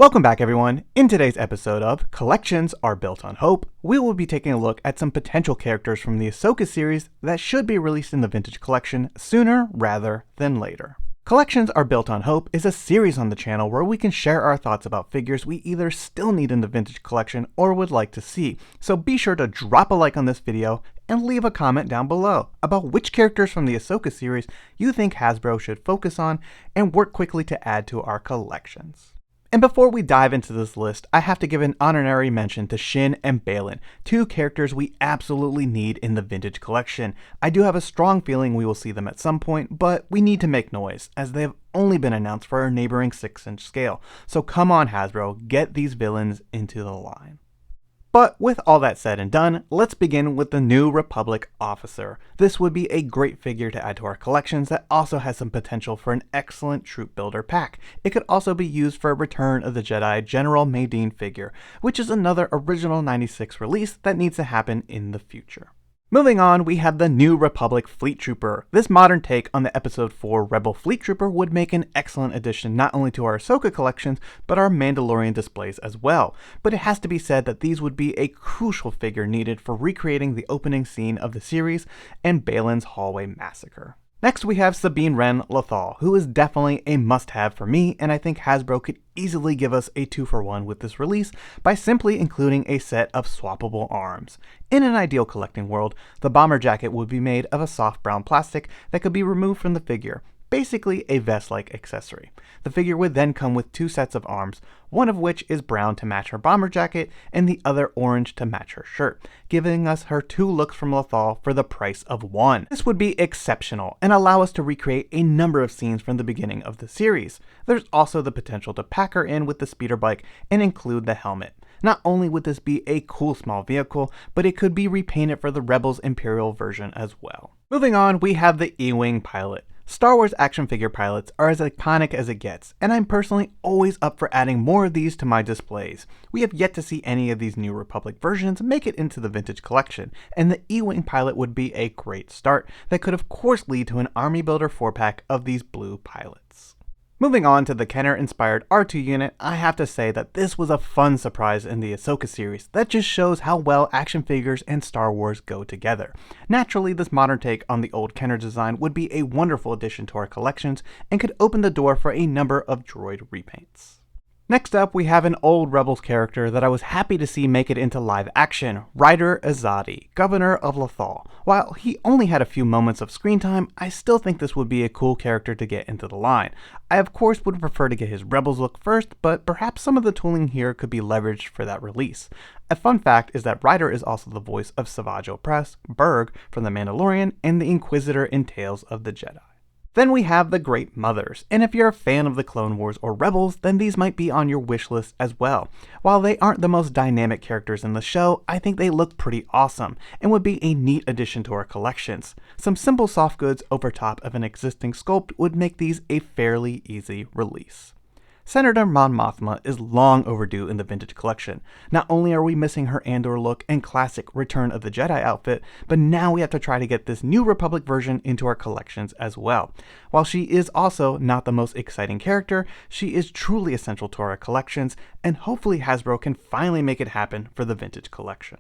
Welcome back everyone. In today's episode of Collections Are Built on Hope, we will be taking a look at some potential characters from the Ahsoka series that should be released in the Vintage Collection sooner rather than later. Collections Are Built on Hope is a series on the channel where we can share our thoughts about figures we either still need in the Vintage Collection or would like to see, so be sure to drop a like on this video and leave a comment down below about which characters from the Ahsoka series you think Hasbro should focus on and work quickly to add to our collections. And before we dive into this list, I have to give an honorary mention to Shin and Baylan, two characters we absolutely need in the Vintage Collection. I do have a strong feeling we will see them at some point, but we need to make noise, as they have only been announced for our neighboring 6-inch scale. So come on Hasbro, get these villains into the line. But with all that said and done, let's begin with the New Republic Officer. This would be a great figure to add to our collections that also has some potential for an excellent troop builder pack. It could also be used for a Return of the Jedi General Madine figure, which is another original 96 release that needs to happen in the future. Moving on, we have the New Republic Fleet Trooper. This modern take on the Episode 4 Rebel Fleet Trooper would make an excellent addition not only to our Ahsoka collections, but our Mandalorian displays as well. But it has to be said that these would be a crucial figure needed for recreating the opening scene of the series and Baylan's Hallway Massacre. Next we have Sabine Wren Lothal, who is definitely a must-have for me, and I think Hasbro could easily give us a 2-for-1 with this release by simply including a set of swappable arms. In an ideal collecting world, the bomber jacket would be made of a soft brown plastic that could be removed from the figure, basically a vest-like accessory. The figure would then come with 2 sets of arms, one of which is brown to match her bomber jacket and the other orange to match her shirt, giving us her 2 looks from Lothal for the price of 1. This would be exceptional and allow us to recreate a number of scenes from the beginning of the series. There's also the potential to pack her in with the speeder bike and include the helmet. Not only would this be a cool small vehicle, but it could be repainted for the Rebels Imperial version as well. Moving on, we have the E-Wing pilot. Star Wars action figure pilots are as iconic as it gets, and I'm personally always up for adding more of these to my displays. We have yet to see any of these New Republic versions make it into the Vintage Collection, and the E-Wing pilot would be a great start that could of course lead to an Army Builder 4-pack of these blue pilots. Moving on to the Kenner-inspired R2 unit, I have to say that this was a fun surprise in the Ahsoka series that just shows how well action figures and Star Wars go together. Naturally, this modern take on the old Kenner design would be a wonderful addition to our collections and could open the door for a number of droid repaints. Next up, we have an old Rebels character that I was happy to see make it into live action, Ryder Azadi, Governor of Lothal. While he only had a few moments of screen time, I still think this would be a cool character to get into the line. I of course would prefer to get his Rebels look first, but perhaps some of the tooling here could be leveraged for that release. A fun fact is that Ryder is also the voice of Savage Opress, Berg from The Mandalorian, and the Inquisitor in Tales of the Jedi. Then we have the Great Mothers, and if you're a fan of the Clone Wars or Rebels, then these might be on your wish list as well. While they aren't the most dynamic characters in the show, I think they look pretty awesome, and would be a neat addition to our collections. Some simple soft goods over top of an existing sculpt would make these a fairly easy release. Senator Mon Mothma is long overdue in the Vintage Collection. Not only are we missing her Andor look and classic Return of the Jedi outfit, but now we have to try to get this New Republic version into our collections as well. While she is also not the most exciting character, she is truly essential to our collections, and hopefully Hasbro can finally make it happen for the Vintage Collection.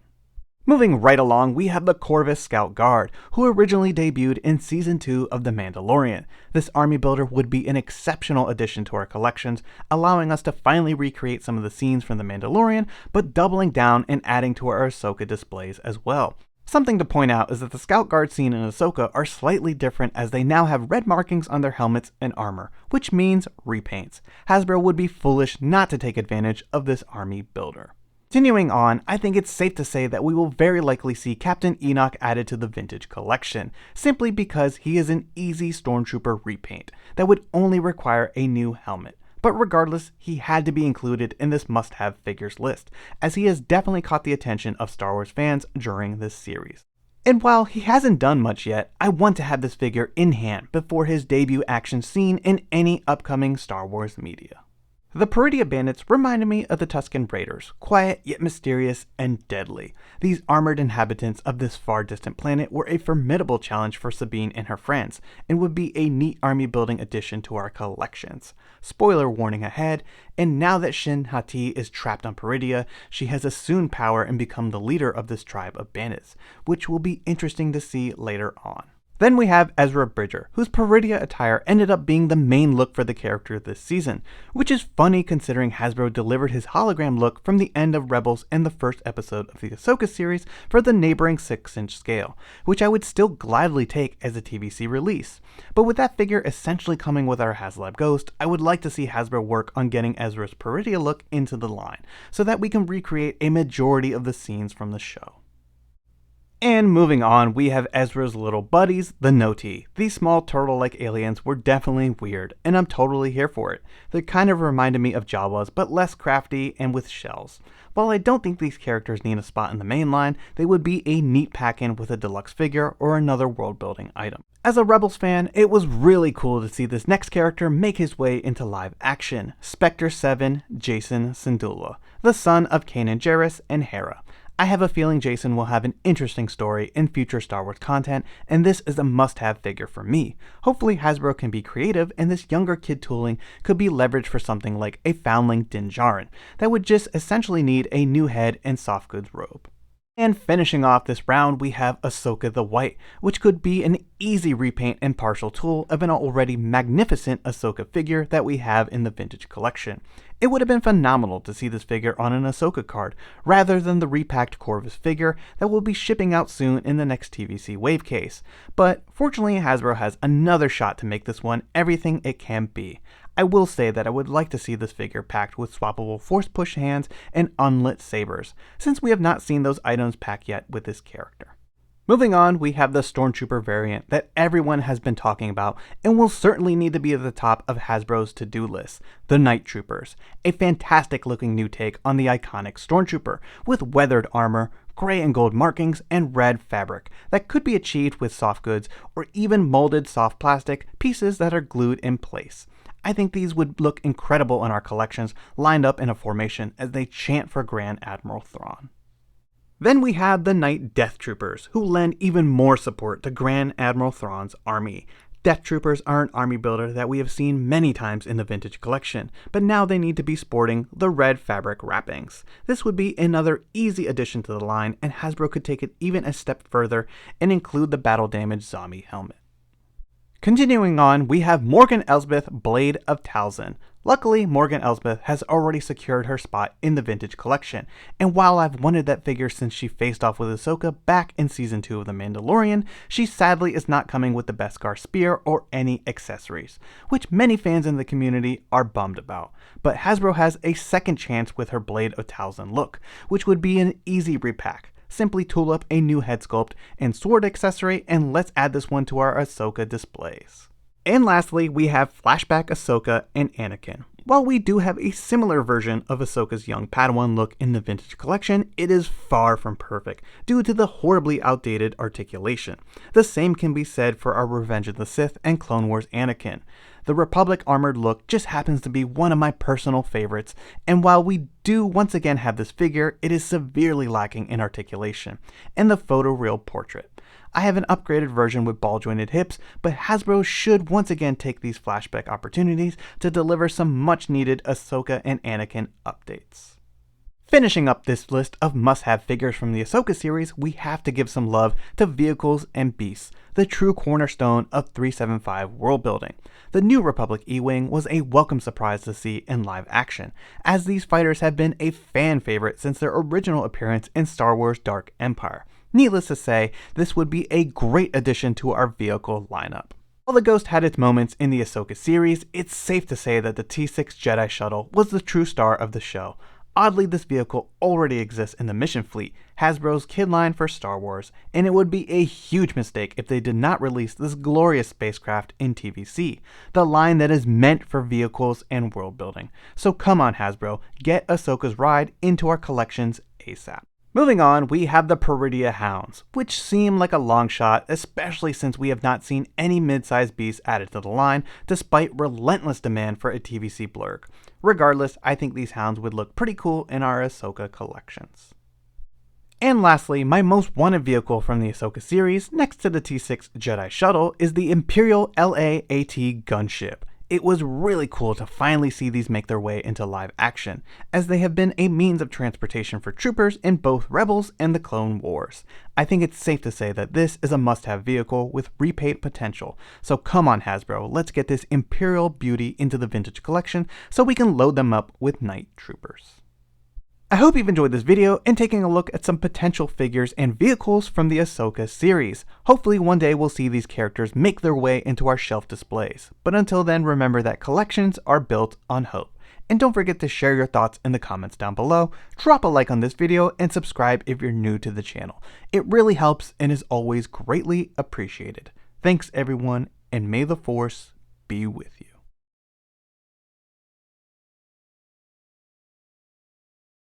Moving right along, we have the Corvus Scout Guard, who originally debuted in Season 2 of The Mandalorian. This army builder would be an exceptional addition to our collections, allowing us to finally recreate some of the scenes from The Mandalorian, but doubling down and adding to our Ahsoka displays as well. Something to point out is that the Scout Guard seen in Ahsoka are slightly different as they now have red markings on their helmets and armor, which means repaints. Hasbro would be foolish not to take advantage of this army builder. Continuing on, I think it's safe to say that we will very likely see Captain Enoch added to the Vintage Collection, simply because he is an easy Stormtrooper repaint that would only require a new helmet. But regardless, he had to be included in this must-have figures list, as he has definitely caught the attention of Star Wars fans during this series. And while he hasn't done much yet, I want to have this figure in hand before his debut action scene in any upcoming Star Wars media. The Peridia bandits reminded me of the Tusken Raiders, quiet yet mysterious and deadly. These armored inhabitants of this far distant planet were a formidable challenge for Sabine and her friends, and would be a neat army building addition to our collections. Spoiler warning ahead, and now that Shin Hati is trapped on Peridia, she has assumed power and become the leader of this tribe of bandits, which will be interesting to see later on. Then we have Ezra Bridger, whose Peridia attire ended up being the main look for the character this season, which is funny considering Hasbro delivered his hologram look from the end of Rebels and the first episode of the Ahsoka series for the neighboring 6-inch scale, which I would still gladly take as a TVC release. But with that figure essentially coming with our HasLab Ghost, I would like to see Hasbro work on getting Ezra's Peridia look into the line, so that we can recreate a majority of the scenes from the show. And moving on, we have Ezra's little buddies, the Noti. These small turtle-like aliens were definitely weird, and I'm totally here for it. They kind of reminded me of Jawas, but less crafty and with shells. While I don't think these characters need a spot in the main line, they would be a neat pack-in with a deluxe figure or another world-building item. As a Rebels fan, it was really cool to see this next character make his way into live action, Spectre 7 Jacen Syndulla, the son of Kanan Jarrus and Hera. I have a feeling Jacen will have an interesting story in future Star Wars content, and this is a must-have figure for me. Hopefully Hasbro can be creative, and this younger kid tooling could be leveraged for something like a foundling Din Djarin that would just essentially need a new head and soft goods robe. And finishing off this round, we have Ahsoka the White, which could be an easy repaint and partial tool of an already magnificent Ahsoka figure that we have in the vintage collection. It would have been phenomenal to see this figure on an Ahsoka card, rather than the repacked Corvus figure that will be shipping out soon in the next TVC wave case. But fortunately, Hasbro has another shot to make this one everything it can be. I will say that I would like to see this figure packed with swappable force push hands and unlit sabers, since we have not seen those items packed yet with this character. Moving on, we have the Stormtrooper variant that everyone has been talking about and will certainly need to be at the top of Hasbro's to-do list, the Night Troopers, a fantastic looking new take on the iconic Stormtrooper with weathered armor, gray and gold markings, and red fabric that could be achieved with soft goods or even molded soft plastic pieces that are glued in place. I think these would look incredible in our collections lined up in a formation as they chant for Grand Admiral Thrawn. Then we have the Night Death Troopers, who lend even more support to Grand Admiral Thrawn's army. Death Troopers are an army builder that we have seen many times in the vintage collection, but now they need to be sporting the red fabric wrappings. This would be another easy addition to the line, and Hasbro could take it even a step further and include the battle damage zombie helmet. Continuing on, we have Morgan Elsbeth, Blade of Talzin. Luckily, Morgan Elsbeth has already secured her spot in the vintage collection, and while I've wanted that figure since she faced off with Ahsoka back in Season 2 of The Mandalorian, she sadly is not coming with the Beskar spear or any accessories, which many fans in the community are bummed about. But Hasbro has a second chance with her Blade of Talzin look, which would be an easy repack. Simply tool up a new head sculpt and sword accessory, and let's add this one to our Ahsoka displays. And lastly, we have Flashback Ahsoka and Anakin. While we do have a similar version of Ahsoka's young Padawan look in the vintage collection, it is far from perfect due to the horribly outdated articulation. The same can be said for our Revenge of the Sith and Clone Wars Anakin. The Republic armored look just happens to be one of my personal favorites, and while we do once again have this figure, it is severely lacking in articulation and the photoreal portrait. I have an upgraded version with ball-jointed hips, but Hasbro should once again take these flashback opportunities to deliver some much-needed Ahsoka and Anakin updates. Finishing up this list of must-have figures from the Ahsoka series, we have to give some love to Vehicles and Beasts, the true cornerstone of 375 world building. The New Republic E-Wing was a welcome surprise to see in live action, as these fighters have been a fan favorite since their original appearance in Star Wars Dark Empire. Needless to say, this would be a great addition to our vehicle lineup. While the Ghost had its moments in the Ahsoka series, it's safe to say that the T6 Jedi Shuttle was the true star of the show. Oddly, this vehicle already exists in the Mission Fleet, Hasbro's kid line for Star Wars, and it would be a huge mistake if they did not release this glorious spacecraft in TVC, the line that is meant for vehicles and world building. So come on Hasbro, get Ahsoka's ride into our collections ASAP. Moving on, we have the Peridia Hounds, which seem like a long shot, especially since we have not seen any mid-sized beasts added to the line, despite relentless demand for a TVC blurg. Regardless, I think these hounds would look pretty cool in our Ahsoka collections. And lastly, my most wanted vehicle from the Ahsoka series, next to the T6 Jedi Shuttle, is the Imperial LA-AT gunship. It was really cool to finally see these make their way into live action, as they have been a means of transportation for troopers in both Rebels and the Clone Wars. I think it's safe to say that this is a must-have vehicle with repaint potential, so come on Hasbro, let's get this Imperial beauty into the vintage collection so we can load them up with Night Troopers. I hope you've enjoyed this video and taking a look at some potential figures and vehicles from the Ahsoka series. Hopefully one day we'll see these characters make their way into our shelf displays. But until then, remember that collections are built on hope. And don't forget to share your thoughts in the comments down below, drop a like on this video, and subscribe if you're new to the channel. It really helps and is always greatly appreciated. Thanks everyone, and may the Force be with you.